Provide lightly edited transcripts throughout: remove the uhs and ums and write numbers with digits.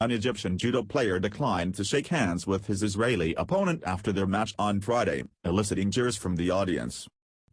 An Egyptian judo player declined to shake hands with his Israeli opponent after their match on Friday, eliciting cheers from the audience.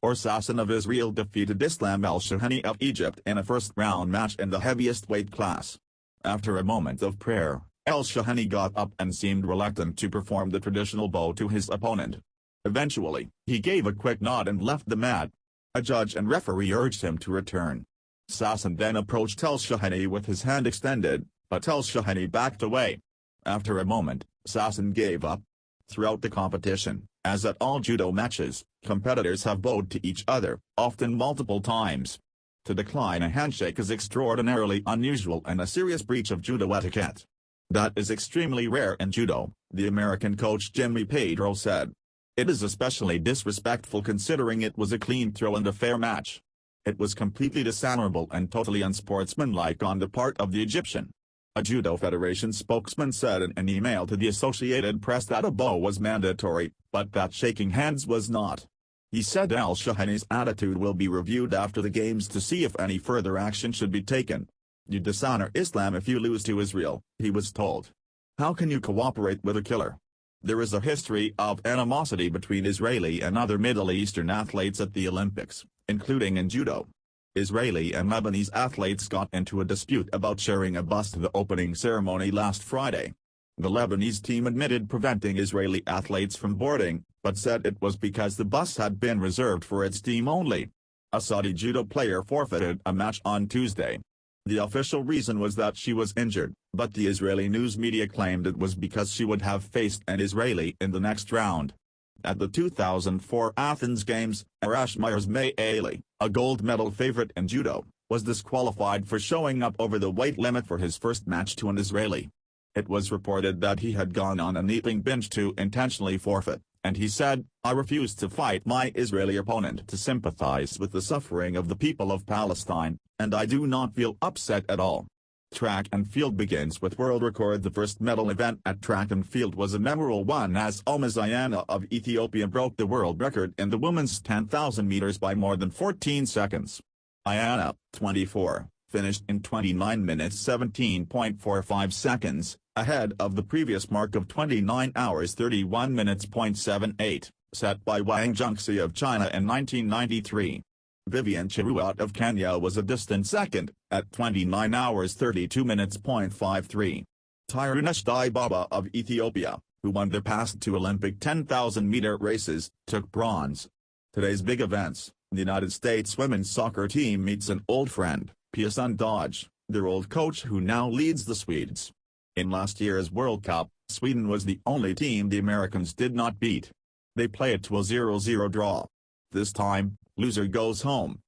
Sasson of Israel defeated Islam El-Shahani of Egypt in a first-round match in the heaviest weight class. After a moment of prayer, El-Shahani got up and seemed reluctant to perform the traditional bow to his opponent. Eventually, he gave a quick nod and left the mat. A judge and referee urged him to return. Sasson then approached El-Shahani with his hand extended, but El-Shahani backed away. After a moment, Sasson gave up. Throughout the competition, as at all judo matches, competitors have bowed to each other, often multiple times. To decline a handshake is extraordinarily unusual and a serious breach of judo etiquette. That is extremely rare in judo, the American coach Jimmy Pedro said. It is especially disrespectful considering it was a clean throw and a fair match. It was completely dishonorable and totally unsportsmanlike on the part of the Egyptian. A Judo Federation spokesman said in an email to the Associated Press that a bow was mandatory, but that shaking hands was not. He said El-Shahani's attitude will be reviewed after the games to see if any further action should be taken. You dishonor Islam if you lose to Israel, he was told. How can you cooperate with a killer? There is a history of animosity between Israeli and other Middle Eastern athletes at the Olympics, including in judo. Israeli and Lebanese athletes got into a dispute about sharing a bus to the opening ceremony last Friday. The Lebanese team admitted preventing Israeli athletes from boarding, but said it was because the bus had been reserved for its team only. A Saudi judo player forfeited a match on Tuesday. The official reason was that she was injured, but the Israeli news media claimed it was because she would have faced an Israeli in the next round. At the 2004 Athens Games, Arash Myers-Maeli, a gold medal favorite in judo, was disqualified for showing up over the weight limit for his first match to an Israeli. It was reported that he had gone on an eating binge to intentionally forfeit, and he said, "I refuse to fight my Israeli opponent to sympathize with the suffering of the people of Palestine, and I do not feel upset at all." Track and field begins with world record. The first medal event at track and field was a memorable one as Almaz Ayana of Ethiopia broke the world record in the women's 10,000 meters by more than 14 seconds. Ayana, 24, finished in 29 minutes 17.45 seconds, ahead of the previous mark of 29 hours 31 minutes.78, set by Wang Junxi of China in 1993. Vivian Cheruiyot of Kenya was a distant second, at 29 hours 32 minutes.53. Tirunesh Dibaba of Ethiopia, who won the past two Olympic 10,000-meter races, took bronze. Today's big events: the United States women's soccer team meets an old friend, Pia Sundhage, their old coach who now leads the Swedes. In last year's World Cup, Sweden was the only team the Americans did not beat. They played to a 0-0 draw. This time, loser goes home.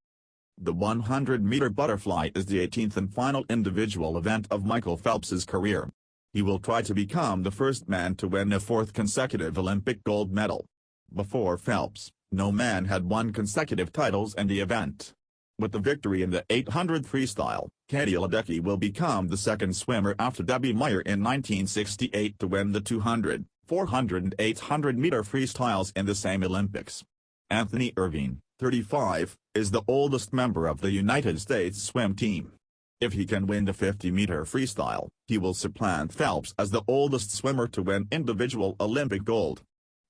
The 100-meter butterfly is the 18th and final individual event of Michael Phelps's career. He will try to become the first man to win a fourth consecutive Olympic gold medal. Before Phelps, no man had won consecutive titles in the event. With the victory in the 800 freestyle, Katie Ledecky will become the second swimmer after Debbie Meyer in 1968 to win the 200, 400 and 800-meter freestyles in the same Olympics. Anthony Irvine, 35, is the oldest member of the United States swim team. If he can win the 50-meter freestyle, he will supplant Phelps as the oldest swimmer to win individual Olympic gold.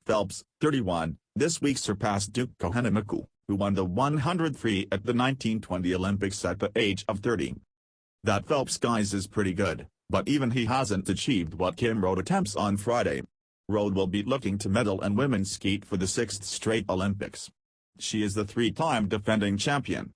Phelps, 31, this week surpassed Duke Kohanamiku, who won the 100 free at the 1920 Olympics at the age of 30. That Phelps guys is pretty good, but even he hasn't achieved what Kim Rode attempts on Friday. Rode will be looking to medal in women's skeet for the sixth straight Olympics. She is the three-time defending champion.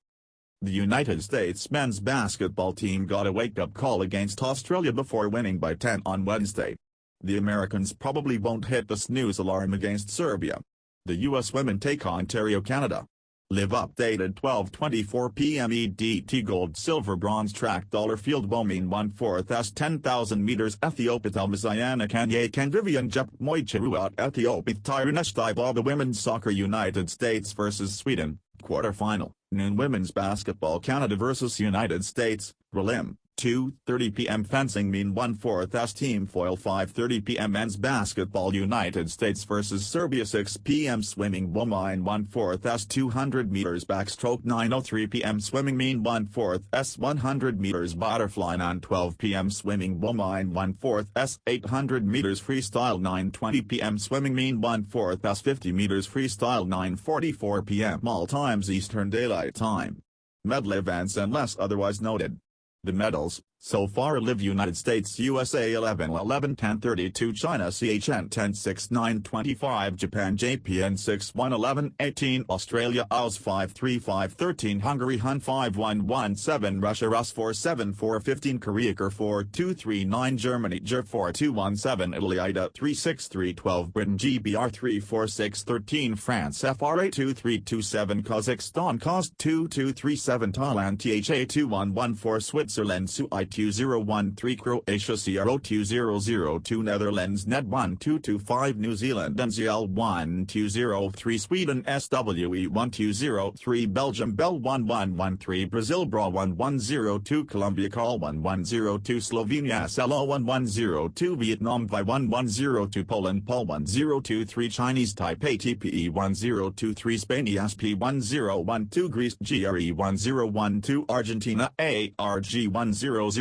The United States men's basketball team got a wake-up call against Australia before winning by 10 on Wednesday. The Americans probably won't hit the snooze alarm against Serbia. The U.S. women take Ontario, Canada. Live updated 12:24 p.m. EDT. Gold, silver, bronze, track, dollar, field, women 1/4 as 10,000 meters. Ethiopia, Almaz Ayana, Kenya, Vivian Cheruiyot, Cheruiyot, Ethiopia, Tirunesh Dibaba. Women's soccer, United States vs Sweden, quarterfinal, noon. Women's basketball, Canada vs United States, prelim, 2:30 p.m. Fencing mean 1/4 S team foil. 5:30 p.m. Men's basketball United States vs Serbia. 6 p.m. Swimming women 1/4 S 200 meters backstroke. 9:03 p.m. Swimming mean 1/4 S 100 meters butterfly. 9:12 p.m. Swimming women 1/4 S 800 meters freestyle. 9:20 p.m. Swimming mean 1/4 S 50 meters freestyle. 9:44 p.m. all times Eastern Daylight Time. Medal events unless otherwise noted. The medals, so far: Live United States USA 11-11 10-32, China CHN 10-6 9-25, Japan JPN 6-1 11-18, Australia AUS 5-3 5-13, Hungary Hun 5-1 1-7, Russia Rus 4-7 4-15, Korea KIR 4-2 3-9, Germany JER 4-2 1-7, Italy IDA 3-6 3-12, Britain GBR 3-4 6-13, France FRA 2-3 2-7, Kazakhstan KAZ 2-2 3-7, Thailand THA 2-1 Switzerland SUI 2-0-1-3, Croatia CRO 2-0-0-2, Netherlands NED 1-2-2-5, New Zealand NZL 1-2-0-3, Sweden SWE 1-2-0-3, Belgium Bell 1-1-1-3, Brazil BRA 1-1-0-2, Colombia CAL 1-1-0-2, Slovenia SLO 1-1-0-2, Vietnam VI 1-1-0-2, Poland POL 1-0-2-3, Chinese Taipei TPE 1-0-2-3, Spain ESP 1-0-1-2, Greece GRE 1-0-1-2, Argentina ARG 1-0-0-1,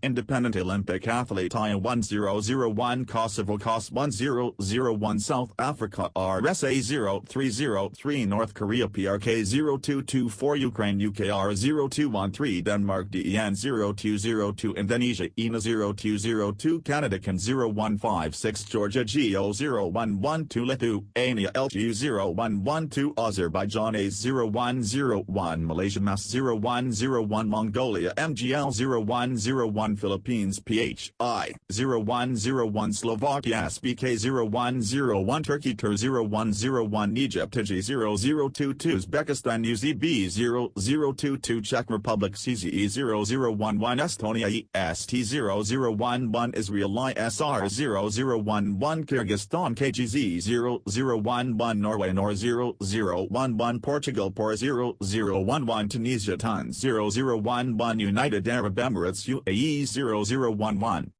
Independent Olympic Athlete IA 1-0-0-1, Kosovo KOS 1-0-0-1, South Africa RSA 0-3-0-3, North Korea PRK 0-2-2-4, Ukraine UKR 0-2-1-3, Denmark DEN 0-2-0-2, Indonesia ENA 0-2-0-2, Canada CAN 0-1-5-6, Georgia GO 0-1-1-2, Lithuania LG 0-1-1-2, Azerbaijan A 0-1-0-1, Malaysia MAS 0-1-0-1, Mongolia MGL 0-1-0-1, Philippines PHI 0-1-0-1, Slovakia SBK 0-1-0-1, Turkey KIR 0-1-0-1, Egypt TG 0-0-2-2, Uzbekistan UZB 0-0-2-2, Czech Republic CZE 0-0-1-1, Estonia EST 0-0-1-1, Israel ISR 0-0-1-1, Kyrgyzstan KGZ 0-0-1-1, Norway NOR 0-0-1-1, Portugal POR 0-0-1-1, Tunisia TUN 0-0-1-1, United Arab Emirates UAE 0-0-1-1.